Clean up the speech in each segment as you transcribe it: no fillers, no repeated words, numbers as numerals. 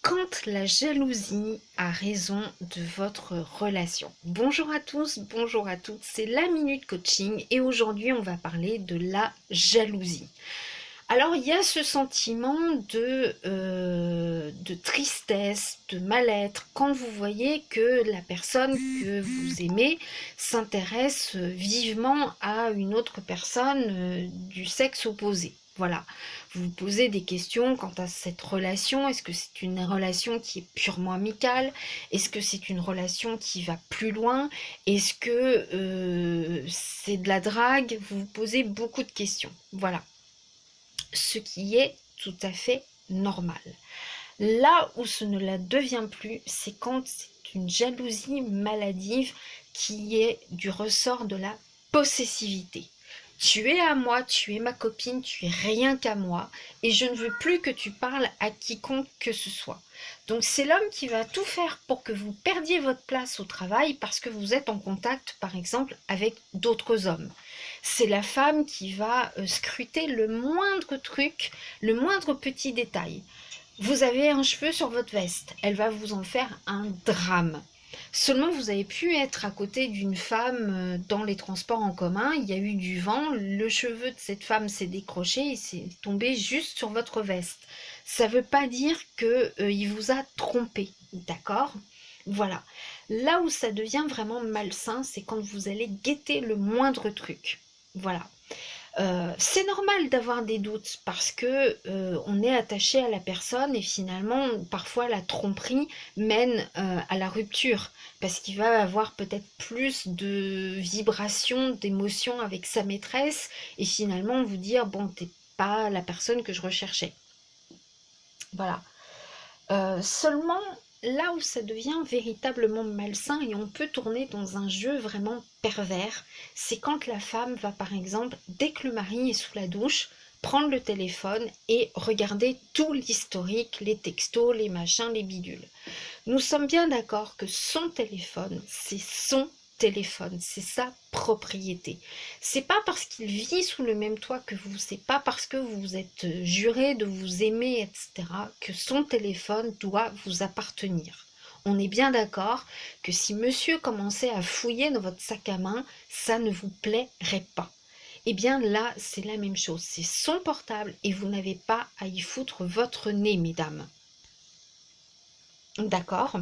Quand la jalousie a raison de votre relation. Bonjour à tous, bonjour à toutes, c'est la Minute Coaching et aujourd'hui on va parler de la jalousie. Alors il y a ce sentiment de tristesse, de mal-être quand vous voyez que la personne que vous aimez s'intéresse vivement à une autre personne du sexe opposé. Voilà, vous vous posez des questions quant à cette relation. Est-ce que c'est une relation qui est purement amicale? Est-ce que c'est une relation qui va plus loin? Est-ce que c'est de la drague? Vous vous posez beaucoup de questions. Voilà, ce qui est tout à fait normal. Là où ce ne la devient plus, c'est quand c'est une jalousie maladive qui est du ressort de la possessivité. Tu es à moi, tu es ma copine, tu es rien qu'à moi, et je ne veux plus que tu parles à quiconque que ce soit. Donc c'est l'homme qui va tout faire pour que vous perdiez votre place au travail parce que vous êtes en contact, par exemple, avec d'autres hommes. C'est la femme qui va scruter le moindre truc, le moindre petit détail. Vous avez un cheveu sur votre veste, elle va vous en faire un drame. Seulement, vous avez pu être à côté d'une femme dans les transports en commun, il y a eu du vent, le cheveu de cette femme s'est décroché et s'est tombé juste sur votre veste. Ça ne veut pas dire qu'il vous a trompé, d'accord? Voilà. Là où ça devient vraiment malsain, c'est quand vous allez guetter le moindre truc. Voilà. C'est normal d'avoir des doutes parce que on est attaché à la personne et finalement parfois la tromperie mène à la rupture parce qu'il va avoir peut-être plus de vibrations, d'émotions avec sa maîtresse et finalement vous dire bon t'es pas la personne que je recherchais. Voilà. Seulement, là où ça devient véritablement malsain et on peut tourner dans un jeu vraiment pervers, c'est quand la femme va par exemple, dès que le mari est sous la douche, prendre le téléphone et regarder tout l'historique, les textos, les machins, les bidules. Nous sommes bien d'accord que son téléphone, c'est son téléphone, c'est sa propriété. C'est pas parce qu'il vit sous le même toit que vous, c'est pas parce que vous vous êtes juré de vous aimer, etc., que son téléphone doit vous appartenir. On est bien d'accord que si monsieur commençait à fouiller dans votre sac à main, ça ne vous plairait pas. Eh bien là, c'est la même chose, c'est son portable et vous n'avez pas à y foutre votre nez, mesdames. D'accord?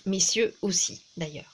Messieurs aussi, d'ailleurs.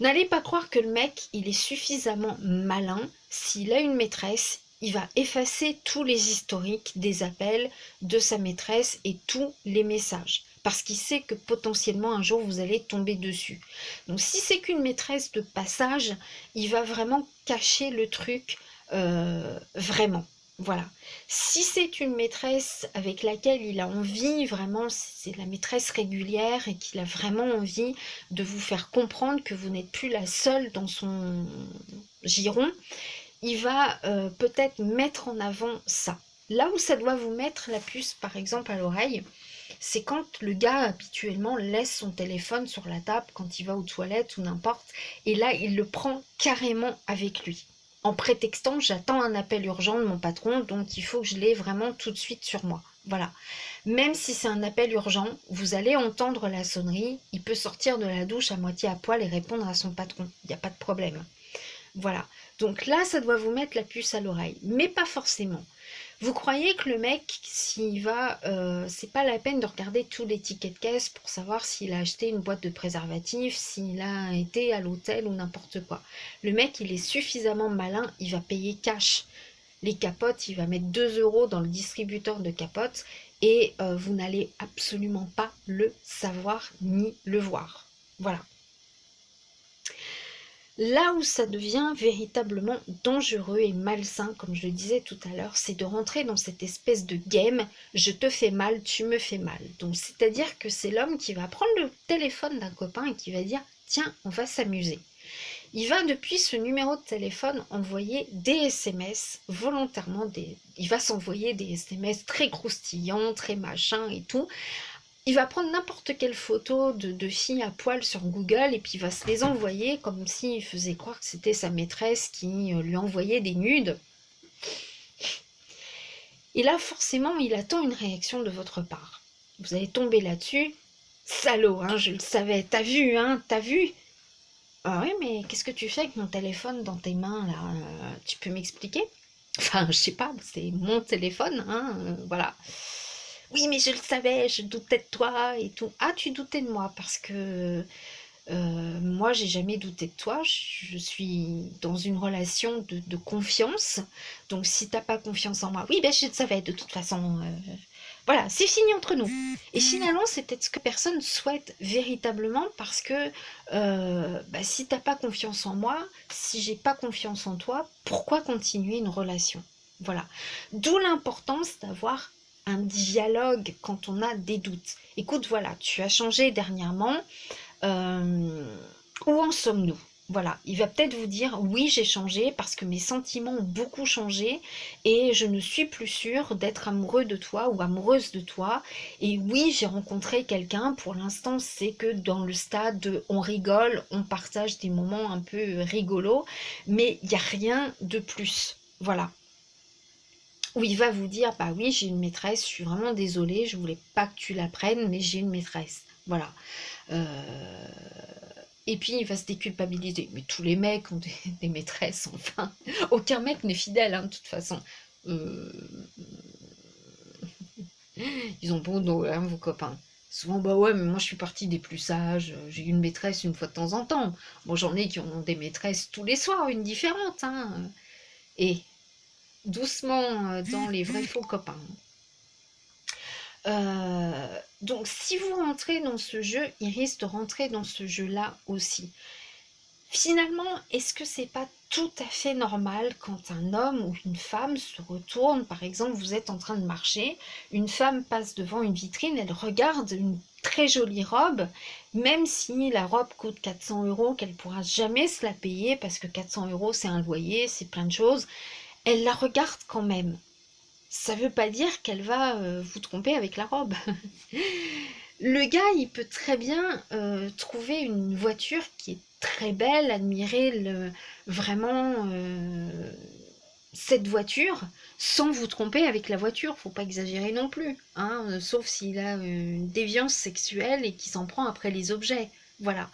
N'allez pas croire que le mec, il est suffisamment malin. S'il a une maîtresse, il va effacer tous les historiques des appels de sa maîtresse et tous les messages. Parce qu'il sait que potentiellement un jour vous allez tomber dessus. Donc si c'est qu'une maîtresse de passage, il va vraiment cacher le truc vraiment. Voilà. Si c'est une maîtresse avec laquelle il a envie, vraiment, c'est la maîtresse régulière et qu'il a vraiment envie de vous faire comprendre que vous n'êtes plus la seule dans son giron, il va peut-être mettre en avant ça. Là où ça doit vous mettre la puce, par exemple, à l'oreille, c'est quand le gars habituellement laisse son téléphone sur la table quand il va aux toilettes ou n'importe, et là il le prend carrément avec lui en prétextant j'attends un appel urgent de mon patron donc il faut que je l'ai vraiment tout de suite sur moi. Voilà. Même si c'est un appel urgent, vous allez entendre la sonnerie, il peut sortir de la douche à moitié à poil et répondre à son patron, il n'y a pas de problème. Voilà. Donc là, ça doit vous mettre la puce à l'oreille, mais pas forcément. Vous croyez que le mec, s'il va, c'est pas la peine de regarder tous les tickets de caisse pour savoir s'il a acheté une boîte de préservatifs, s'il a été à l'hôtel ou n'importe quoi. Le mec, il est suffisamment malin, il va payer cash. Les capotes, il va mettre 2 euros dans le distributeur de capotes et vous n'allez absolument pas le savoir ni le voir. Voilà. Là où ça devient véritablement dangereux et malsain, comme je le disais tout à l'heure, c'est de rentrer dans cette espèce de game, je te fais mal, tu me fais mal. Donc c'est-à-dire que c'est l'homme qui va prendre le téléphone d'un copain et qui va dire tiens, on va s'amuser. Il va depuis ce numéro de téléphone envoyer des SMS volontairement, il va s'envoyer des SMS très croustillants, très machin et tout, il va prendre n'importe quelle photo de fille à poil sur Google et puis il va se les envoyer comme s'il faisait croire que c'était sa maîtresse qui lui envoyait des nudes. Et là, forcément, il attend une réaction de votre part. Vous allez tomber là-dessus. Salaud, hein, je le savais. T'as vu, hein, t'as vu? Ah oui, mais qu'est-ce que tu fais avec mon téléphone dans tes mains, là? Tu peux m'expliquer? Enfin, je sais pas, c'est mon téléphone, hein, voilà. Oui, mais je le savais, je doutais de toi et tout. Ah, tu doutais de moi parce que moi, j'ai jamais douté de toi. Je suis dans une relation de confiance. Donc, si t'as pas confiance en moi, oui, ben je le savais de toute façon. Voilà, c'est fini entre nous. Et finalement, c'est peut-être ce que personne souhaite véritablement parce que bah, si t'as pas confiance en moi, si j'ai pas confiance en toi, pourquoi continuer une relation? Voilà. D'où l'importance d'avoir un dialogue quand on a des doutes. Écoute, voilà, tu as changé dernièrement. Euh, où en sommes-nous? Voilà, il va peut-être vous dire oui, j'ai changé parce que mes sentiments ont beaucoup changé et je ne suis plus sûre d'être amoureux de toi ou amoureuse de toi. Et oui, j'ai rencontré quelqu'un. Pour l'instant, c'est que dans le stade de on rigole, on partage des moments un peu rigolos, mais il n'y a rien de plus. Voilà. Où il va vous dire bah oui, j'ai une maîtresse, je suis vraiment désolée, je voulais pas que tu l'apprennes, mais j'ai une maîtresse. Voilà. Euh, Et puis il va se déculpabiliser. Mais tous les mecs ont des maîtresses, enfin. Aucun mec n'est fidèle, hein, de toute façon. Euh, Ils ont bon dos, hein, vos copains. Souvent, bah ouais, mais moi je suis partie des plus sages. J'ai eu une maîtresse une fois de temps en temps. Bon, j'en ai qui ont des maîtresses tous les soirs, une différente, hein. Et doucement dans les vrais faux copains. Donc, si vous rentrez dans ce jeu, il risque de rentrer dans ce jeu-là aussi. Finalement, est-ce que c'est pas tout à fait normal quand un homme ou une femme se retourne, par exemple, vous êtes en train de marcher, une femme passe devant une vitrine, elle regarde une très jolie robe, même si la robe coûte 400 euros, qu'elle pourra jamais se la payer parce que 400 euros c'est un loyer, c'est plein de choses, elle la regarde quand même. Ça veut pas dire qu'elle va vous tromper avec la robe. Le gars, il peut très bien trouver une voiture qui est très belle, admirer vraiment cette voiture, sans vous tromper avec la voiture. Faut pas exagérer non plus, hein, sauf s'il a une déviance sexuelle et qu'il s'en prend après les objets. Voilà.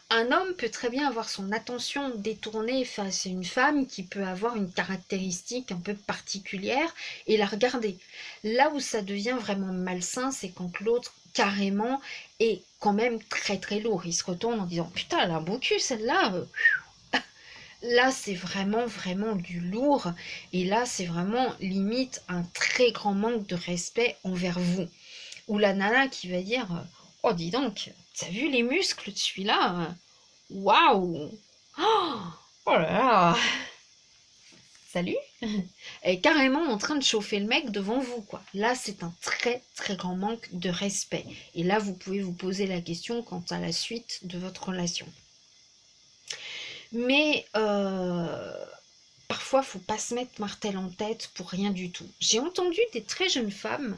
Un homme peut très bien avoir son attention détournée face à une femme qui peut avoir une caractéristique un peu particulière et la regarder. Là où ça devient vraiment malsain, c'est quand l'autre carrément est quand même très très lourd. Il se retourne en disant putain, elle a un beau cul celle-là. Là, c'est vraiment vraiment du lourd et là, c'est vraiment limite un très grand manque de respect envers vous. Ou la nana qui va dire oh, dis donc, t'as vu les muscles de celui-là? Waouh! Oh, oh là là! Salut! Elle est carrément en train de chauffer le mec devant vous, quoi. Là, c'est un très très grand manque de respect. Et là, vous pouvez vous poser la question quant à la suite de votre relation. Mais parfois, faut pas se mettre martel en tête pour rien du tout. J'ai entendu des très jeunes femmes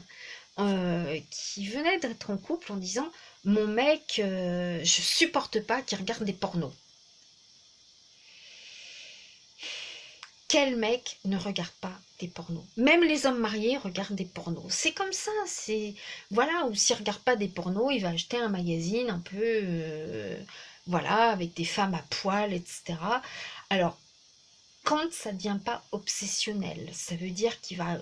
qui venaient d'être en couple en disant mon mec, je supporte pas qu'il regarde des pornos. Quel mec ne regarde pas des pornos? Même les hommes mariés regardent des pornos. C'est comme ça, c'est... Voilà, ou s'il ne regarde pas des pornos, il va acheter un magazine un peu... voilà, avec des femmes à poil, etc. Alors, quand ça ne devient pas obsessionnel, ça veut dire qu'il va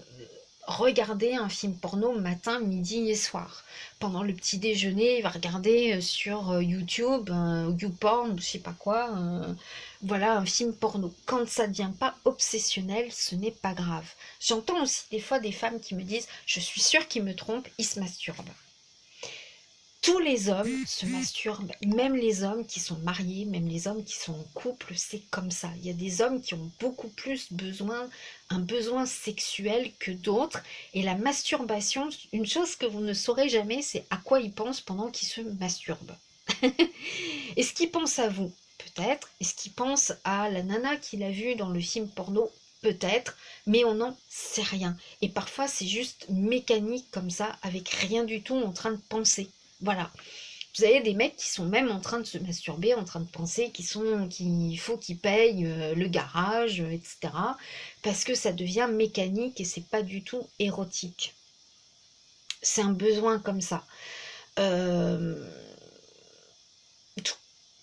regarder un film porno matin, midi et soir. Pendant le petit déjeuner, il va regarder sur YouTube, YouPorn, je sais pas quoi, voilà, un film porno. Quand ça ne devient pas obsessionnel, ce n'est pas grave. J'entends aussi des fois des femmes qui me disent « Je suis sûre qu'il me trompe, il se masturbe ». Tous les hommes se masturbent, même les hommes qui sont mariés, même les hommes qui sont en couple, c'est comme ça. Il y a des hommes qui ont beaucoup plus besoin, un besoin sexuel que d'autres. Et la masturbation, une chose que vous ne saurez jamais, c'est à quoi ils pensent pendant qu'ils se masturbent. Est-ce qu'ils pensent à vous? Peut-être. Est-ce qu'ils pensent à la nana qu'il a vue dans le film porno? Peut-être, mais on n'en sait rien. Et parfois, c'est juste mécanique comme ça, avec rien du tout en train de penser. Voilà. Vous avez des mecs qui sont même en train de se masturber, en train de penser qu'il faut qu'ils payent le garage, etc. Parce que ça devient mécanique et c'est pas du tout érotique. C'est un besoin comme ça. Euh,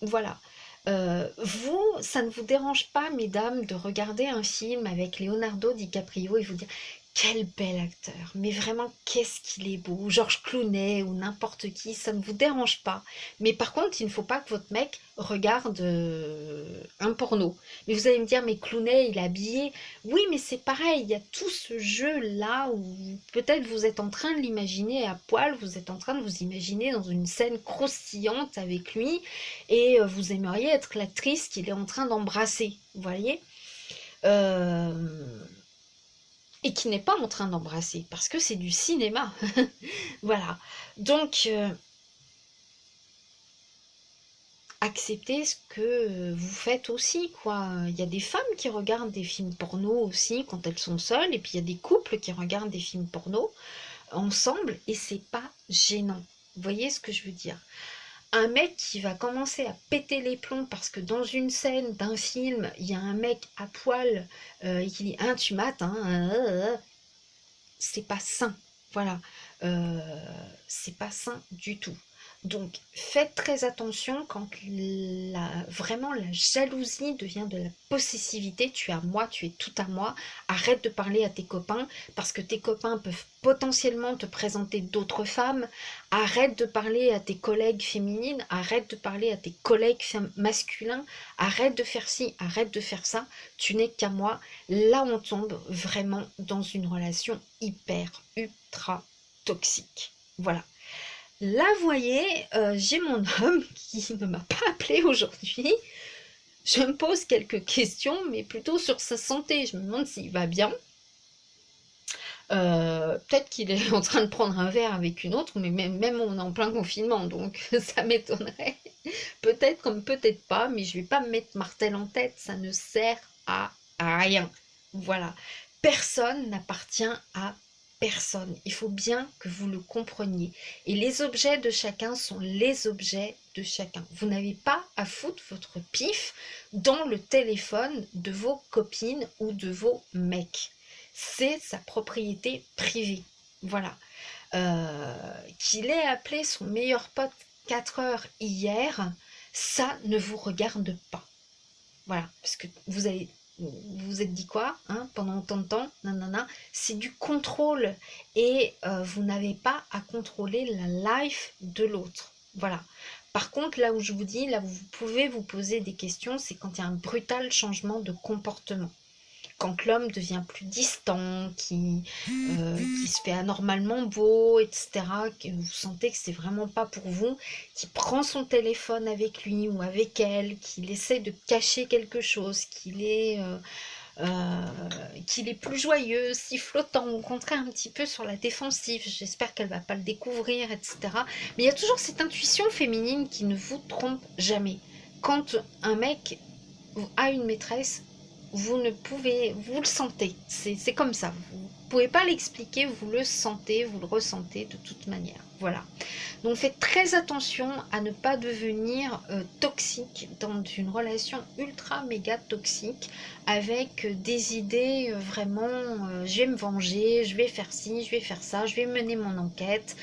voilà. Vous, ça ne vous dérange pas, mesdames, de regarder un film avec Leonardo DiCaprio et vous dire quel bel acteur, mais vraiment qu'est-ce qu'il est beau, Georges Clooney ou n'importe qui, ça ne vous dérange pas. Mais par contre, il ne faut pas que votre mec regarde un porno. Mais vous allez me dire, mais Clooney, il est habillé. Oui, mais c'est pareil, il y a tout ce jeu-là où peut-être vous êtes en train de l'imaginer à poil, vous êtes en train de vous imaginer dans une scène croustillante avec lui et vous aimeriez être l'actrice qu'il est en train d'embrasser, vous voyez. Euh, et qui n'est pas en train d'embrasser, parce que c'est du cinéma. Voilà. Donc, acceptez ce que vous faites aussi, quoi. Il y a des femmes qui regardent des films porno aussi quand elles sont seules, et puis il y a des couples qui regardent des films porno ensemble, et c'est pas gênant. Vous voyez ce que je veux dire? Un mec qui va commencer à péter les plombs parce que dans une scène d'un film, il y a un mec à poil et qui dit tu mates, c'est pas sain. Voilà. Euh, c'est pas sain du tout. Donc faites très attention quand vraiment la jalousie devient de la possessivité. Tu es à moi, tu es tout à moi. Arrête de parler à tes copains parce que tes copains peuvent potentiellement te présenter d'autres femmes. Arrête de parler à tes collègues féminines. Arrête de parler à tes collègues masculins. Arrête de faire ci, arrête de faire ça. Tu n'es qu'à moi. Là, on tombe vraiment dans une relation hyper, ultra toxique. Voilà. Là, vous voyez, j'ai mon homme qui ne m'a pas appelé aujourd'hui. Je me pose quelques questions, mais plutôt sur sa santé. Je me demande s'il va bien. Peut-être qu'il est en train de prendre un verre avec une autre, mais même on est en plein confinement, donc ça m'étonnerait. Peut-être comme peut-être pas, mais je vais pas me mettre martel en tête, ça ne sert à rien. Voilà. Personne n'appartient à personne. Il faut bien que vous le compreniez. Et les objets de chacun sont les objets de chacun. Vous n'avez pas à foutre votre pif dans le téléphone de vos copines ou de vos mecs. C'est sa propriété privée. Voilà. Qu'il ait appelé son meilleur pote 4 heures hier, ça ne vous regarde pas. Voilà, parce que vous êtes dit quoi pendant autant de temps, nanana, c'est du contrôle et vous n'avez pas à contrôler la life de l'autre. Voilà. Par contre, là où je vous dis, là où vous pouvez vous poser des questions, c'est quand il y a un brutal changement de comportement. Quand l'homme devient plus distant, qui se fait anormalement beau, etc., que vous sentez que c'est vraiment pas pour vous, qui prend son téléphone avec lui ou avec elle, qu'il essaie de cacher quelque chose, qu'il est plus joyeux, sifflotant, au contraire un petit peu sur la défensive, j'espère qu'elle va pas le découvrir, etc. Mais il y a toujours cette intuition féminine qui ne vous trompe jamais. Quand un mec a une maîtresse, vous ne pouvez, vous le sentez, c'est comme ça, vous ne pouvez pas l'expliquer, vous le sentez, vous le ressentez de toute manière, voilà. Donc faites très attention à ne pas devenir toxique dans une relation ultra méga toxique avec des idées vraiment je vais me venger, je vais faire ci, je vais faire ça, je vais mener mon enquête.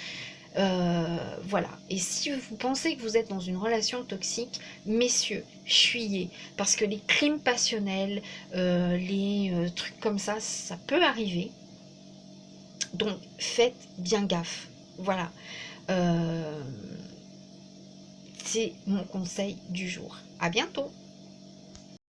Voilà. Et si vous pensez que vous êtes dans une relation toxique, messieurs, fuyez. Parce que les crimes passionnels, les trucs comme ça peut arriver. Donc faites bien gaffe. Voilà. C'est mon conseil du jour. À bientôt.